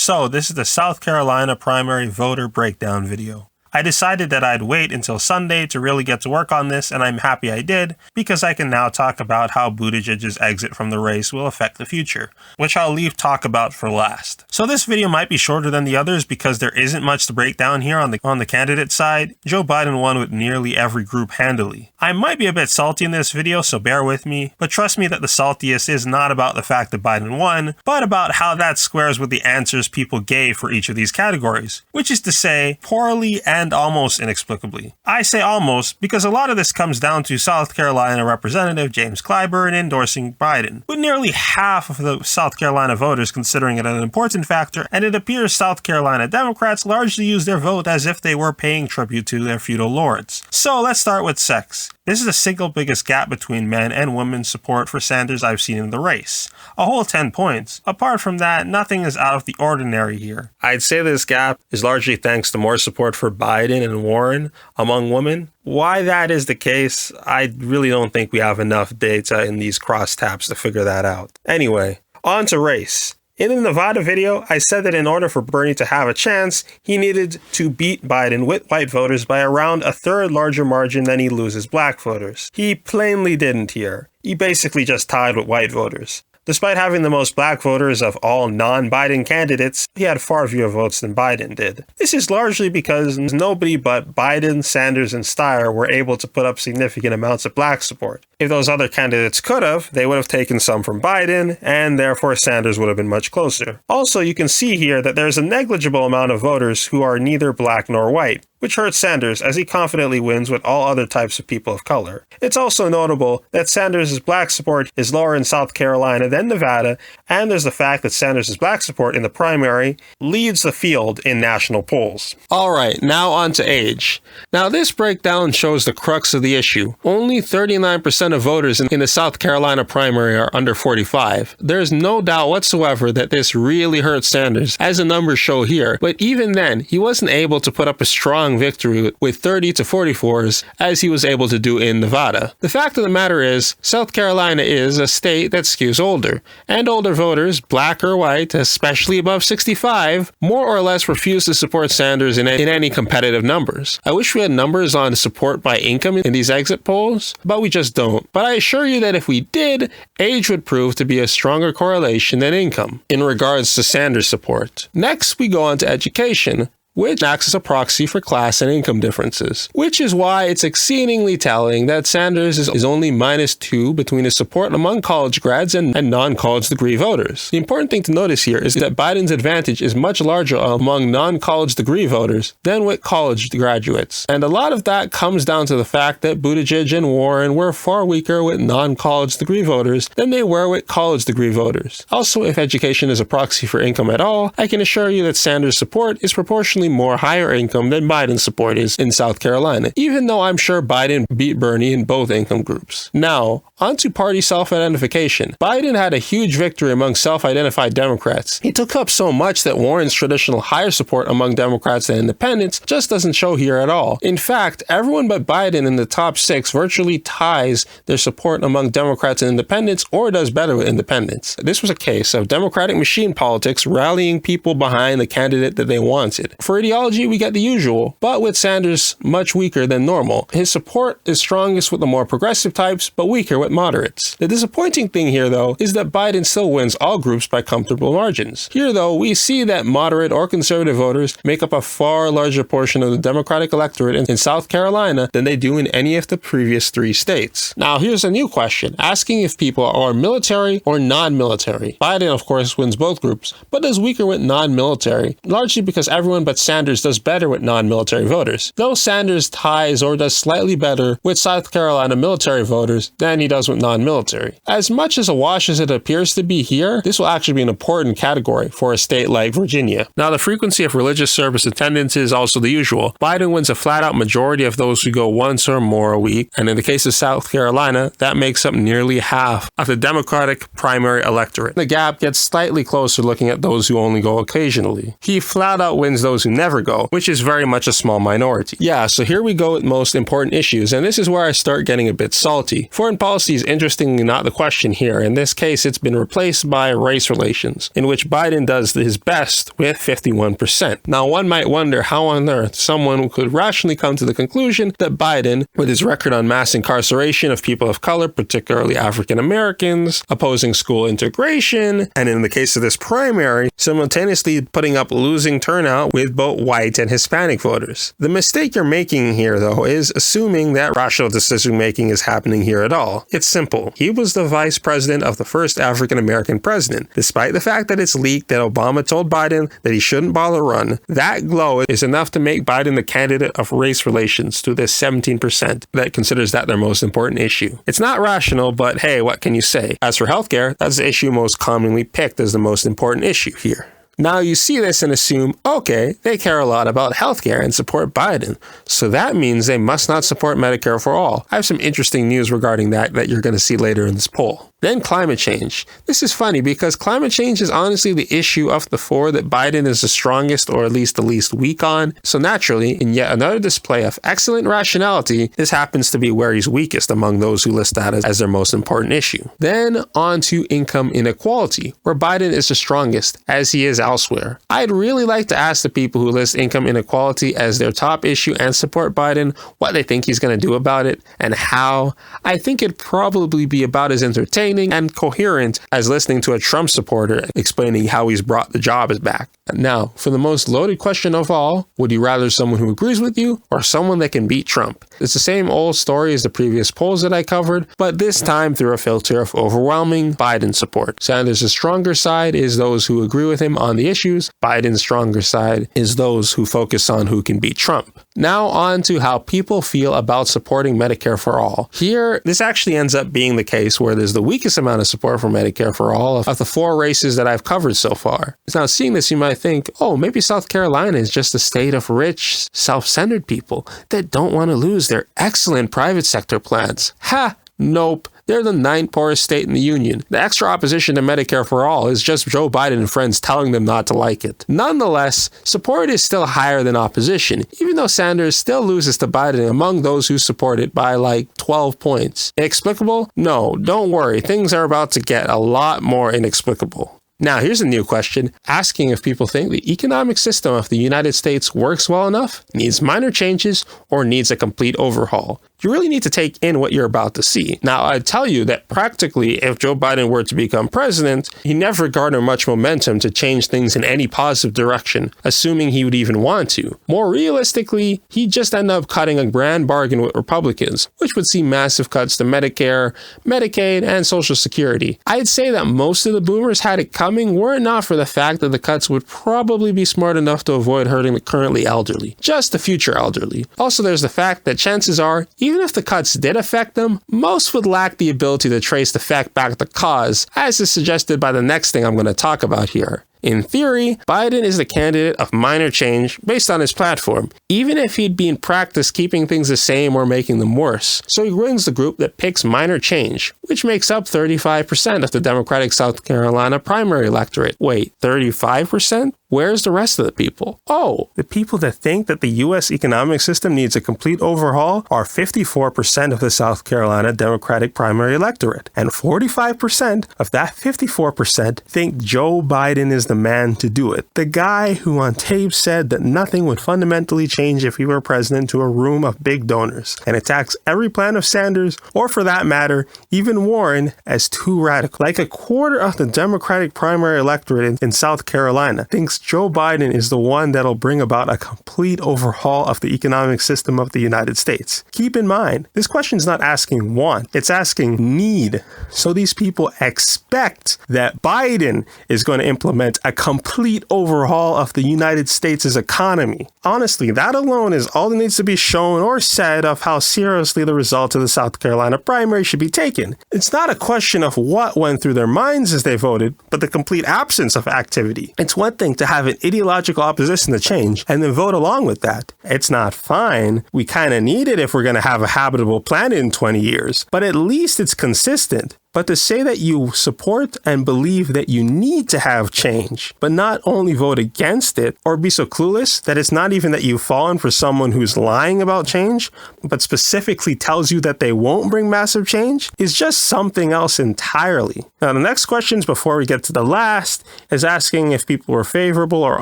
So this is the South Carolina primary voter breakdown video. I decided that I'd wait until Sunday to really get to work on this, and I'm happy I did, because I can now talk about how Buttigieg's exit from the race will affect the future, which I'll leave talk about for last. So this video might be shorter than the others because there isn't much to break down here on the candidate side. Joe Biden won with nearly every group handily. I might be a bit salty in this video, so bear with me, but trust me that the saltiest is not about the fact that Biden won, but about how that squares with the answers people gave for each of these categories, which is to say, poorly and almost inexplicably. I say almost because a lot of this comes down to South Carolina Representative James Clyburn endorsing Biden, with nearly half of the South Carolina voters considering it an important factor, and it appears South Carolina Democrats largely use their vote as if they were paying tribute to their feudal lords. So let's start with sex. This is the single biggest gap between men and women's support for Sanders I've seen in the race. A whole 10 points. Apart from that, nothing is out of the ordinary here. I'd say this gap is largely thanks to more support for Biden and Warren among women. Why that is the case, I really don't think we have enough data in these crosstabs to figure that out. Anyway, on to race. In the Nevada video, I said that in order for Bernie to have a chance, he needed to beat Biden with white voters by around a third larger margin than he loses black voters. He plainly didn't here. He basically just tied with white voters. Despite having the most black voters of all non-Biden candidates, he had far fewer votes than Biden did. This is largely because nobody but Biden, Sanders, and Steyer were able to put up significant amounts of black support. If those other candidates could have, they would have taken some from Biden, and therefore Sanders would have been much closer. Also, you can see here that there's a negligible amount of voters who are neither black nor white, which hurts Sanders as he confidently wins with all other types of people of color. It's also notable that Sanders' black support is lower in South Carolina than Nevada, and there's the fact that Sanders' black support in the primary leads the field in national polls. Alright, now on to age. Now this breakdown shows the crux of the issue. Only 39% of voters in the South Carolina primary are under 45. There's no doubt whatsoever that this really hurts Sanders, as the numbers show here, but even then, he wasn't able to put up a strong victory with 30 to 44s as he was able to do in Nevada. The fact of the matter is, South Carolina is a state that skews older, and older voters, black or white, especially above 65, more or less refuse to support Sanders in any competitive numbers. I wish we had numbers on support by income in these exit polls, but we just don't. But I assure you that if we did, age would prove to be a stronger correlation than income in regards to Sanders support. Next, we go on to education, which acts as a proxy for class and income differences, which is why it's exceedingly telling that Sanders is only -2 between his support among college grads and non-college degree voters. The important thing to notice here is that Biden's advantage is much larger among non-college degree voters than with college graduates, and a lot of that comes down to the fact that Buttigieg and Warren were far weaker with non-college degree voters than they were with college degree voters. Also, if education is a proxy for income at all, I can assure you that Sanders' support is proportionally more higher income than Biden's support is in South Carolina, even though I'm sure Biden beat Bernie in both income groups. Now, onto party self-identification. Biden had a huge victory among self-identified Democrats. He took up so much that Warren's traditional higher support among Democrats and independents just doesn't show here at all. In fact, everyone but Biden in the top 6 virtually ties their support among Democrats and independents or does better with independents. This was a case of Democratic machine politics rallying people behind the candidate that they wanted. For ideology, we get the usual, but with Sanders much weaker than normal. His support is strongest with the more progressive types, but weaker with moderates. The disappointing thing here, though, is that Biden still wins all groups by comfortable margins. Here, though, we see that moderate or conservative voters make up a far larger portion of the Democratic electorate in South Carolina than they do in any of the previous 3 states. Now, here's a new question, asking if people are military or non-military. Biden, of course, wins both groups, but does weaker with non-military, largely because everyone but Sanders does better with non-military voters, though Sanders ties or does slightly better with South Carolina military voters than he does with non-military. As much as a wash as it appears to be here, this will actually be an important category for a state like Virginia. Now, the frequency of religious service attendance is also the usual. Biden wins a flat-out majority of those who go once or more a week, and in the case of South Carolina, that makes up nearly half of the Democratic primary electorate. The gap gets slightly closer looking at those who only go occasionally. He flat-out wins those who never go, which is very much a small minority. Yeah, so here we go with most important issues, and this is where I start getting a bit salty. Foreign policy is interestingly not the question here. In this case, it's been replaced by race relations, in which Biden does his best with 51%. Now, one might wonder how on earth someone could rationally come to the conclusion that Biden, with his record on mass incarceration of people of color, particularly African Americans, opposing school integration, and in the case of this primary, simultaneously putting up losing turnout with both white and Hispanic voters. The mistake you're making here, though, is assuming that rational decision-making is happening here at all. It's simple. He was the vice president of the first African American president. Despite the fact that it's leaked that Obama told Biden that he shouldn't bother run, that glow is enough to make Biden the candidate of race relations to this 17% that considers that their most important issue. It's not rational, but hey, what can you say? As for healthcare, that's the issue most commonly picked as the most important issue here. Now you see this and assume, okay, they care a lot about healthcare and support Biden, so that means they must not support Medicare for all. I have some interesting news regarding that you're going to see later in this poll. Then climate change. This is funny because climate change is honestly the issue of the four that Biden is the strongest or at least the least weak on. So naturally, in yet another display of excellent rationality, this happens to be where he's weakest among those who list that as their most important issue. Then on to income inequality, where Biden is the strongest, as he is elsewhere. I'd really like to ask the people who list income inequality as their top issue and support Biden what they think he's going to do about it and how. I think it'd probably be about as entertaining and coherent as listening to a Trump supporter explaining how he's brought the jobs back. Now, for the most loaded question of all, would you rather someone who agrees with you or someone that can beat Trump? It's the same old story as the previous polls that I covered, but this time through a filter of overwhelming Biden support. Sanders' stronger side is those who agree with him on the issues. Biden's stronger side is those who focus on who can beat Trump. Now on to how people feel about supporting Medicare for all. Here, this actually ends up being the case where there's the weakest amount of support for Medicare for all of the four races that I've covered so far. Now, seeing this, you might think, oh, maybe South Carolina is just a state of rich, self-centered people that don't want to lose their excellent private sector plans. Ha! Nope. They're the 9th poorest state in the union. The extra opposition to Medicare for all is just Joe Biden and friends telling them not to like it. Nonetheless, support is still higher than opposition, even though Sanders still loses to Biden among those who support it by like 12 points. Inexplicable? No, don't worry. Things are about to get a lot more inexplicable. Now, here's a new question, asking if people think the economic system of the United States works well enough, needs minor changes, or needs a complete overhaul. You really need to take in what you're about to see. Now, I'd tell you that practically, if Joe Biden were to become president, he never garnered much momentum to change things in any positive direction, assuming he would even want to. More realistically, he'd just end up cutting a grand bargain with Republicans, which would see massive cuts to Medicare, Medicaid, and Social Security. I'd say that most of the boomers had it coming were it not for the fact that the cuts would probably be smart enough to avoid hurting the currently elderly, just the future elderly. Also, there's the fact that chances are, even if the cuts did affect them, most would lack the ability to trace the fact back to the cause, as is suggested by the next thing I'm going to talk about here. In theory, Biden is the candidate of minor change based on his platform, even if he'd be in practice keeping things the same or making them worse. So he wins the group that picks minor change, which makes up 35% of the Democratic South Carolina primary electorate. Wait, 35%? Where's the rest of the people? Oh, the people that think that the U.S. economic system needs a complete overhaul are 54% of the South Carolina Democratic primary electorate. And 45% of that 54% think Joe Biden is the man to do it. The guy who on tape said that nothing would fundamentally change if he were president to a room of big donors and attacks every plan of Sanders, or for that matter, even Warren, as too radical. Like a quarter of the Democratic primary electorate in South Carolina thinks Joe Biden is the one that'll bring about a complete overhaul of the economic system of the United States. Keep in mind, this question's not asking want, it's asking need. So these people expect that Biden is going to implement a complete overhaul of the United States' economy. Honestly, that alone is all that needs to be shown or said of how seriously the results of the South Carolina primary should be taken. It's not a question of what went through their minds as they voted, but the complete absence of activity. It's one thing to have an ideological opposition to change and then vote along with that. It's not fine. We kind of need it if we're going to have a habitable planet in 20 years, but at least it's consistent. But to say that you support and believe that you need to have change, but not only vote against it or be so clueless that it's not even that you've fallen for someone who's lying about change, but specifically tells you that they won't bring massive change, is just something else entirely. Now, the next questions before we get to the last is asking if people were favorable or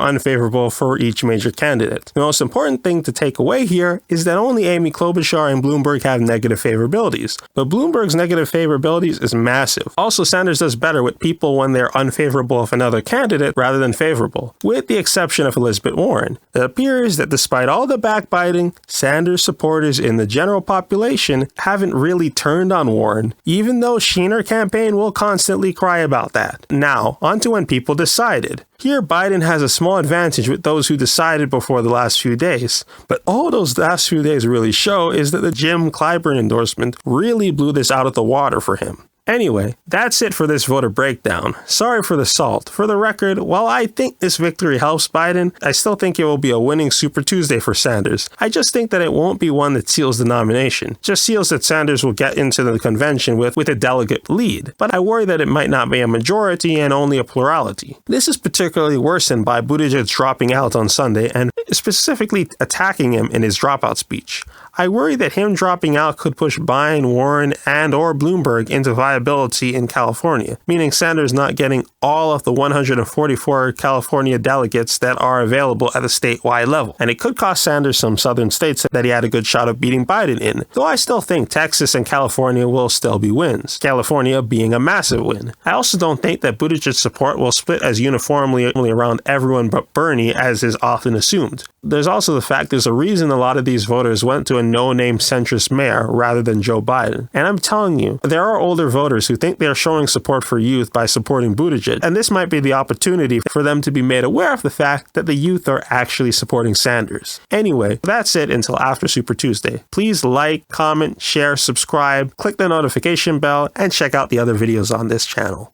unfavorable for each major candidate. The most important thing to take away here is that only Amy Klobuchar and Bloomberg have negative favorabilities, but Bloomberg's negative favorabilities is massive. Also, Sanders does better with people when they're unfavorable of another candidate rather than favorable, with the exception of Elizabeth Warren. It appears that despite all the backbiting, Sanders supporters in the general population haven't really turned on Warren, even though she and her campaign will constantly cry about that. Now, on to when people decided. Here, Biden has a small advantage with those who decided before the last few days, but all those last few days really show is that the Jim Clyburn endorsement really blew this out of the water for him. Anyway, that's it for this voter breakdown. Sorry for the salt. For the record, while I think this victory helps Biden, I still think it will be a winning Super Tuesday for Sanders. I just think that it won't be one that seals the nomination. Just seals that Sanders will get into the convention with a delegate lead. But I worry that it might not be a majority and only a plurality. This is particularly worsened by Buttigieg dropping out on Sunday and specifically attacking him in his dropout speech. I worry that him dropping out could push Biden, Warren, and or Bloomberg into viability in California, meaning Sanders not getting all of the 144 California delegates that are available at the statewide level. And it could cost Sanders some southern states that he had a good shot of beating Biden in, though I still think Texas and California will still be wins, California being a massive win. I also don't think that Buttigieg's support will split as uniformly around everyone but Bernie as is often assumed. There's also the fact there's a reason a lot of these voters went to a no-name centrist mayor rather than Joe Biden. And I'm telling you, there are older voters who think they're showing support for youth by supporting Buttigieg, and this might be the opportunity for them to be made aware of the fact that the youth are actually supporting Sanders. Anyway, that's it until after Super Tuesday. Please like, comment, share, subscribe, click the notification bell, and check out the other videos on this channel.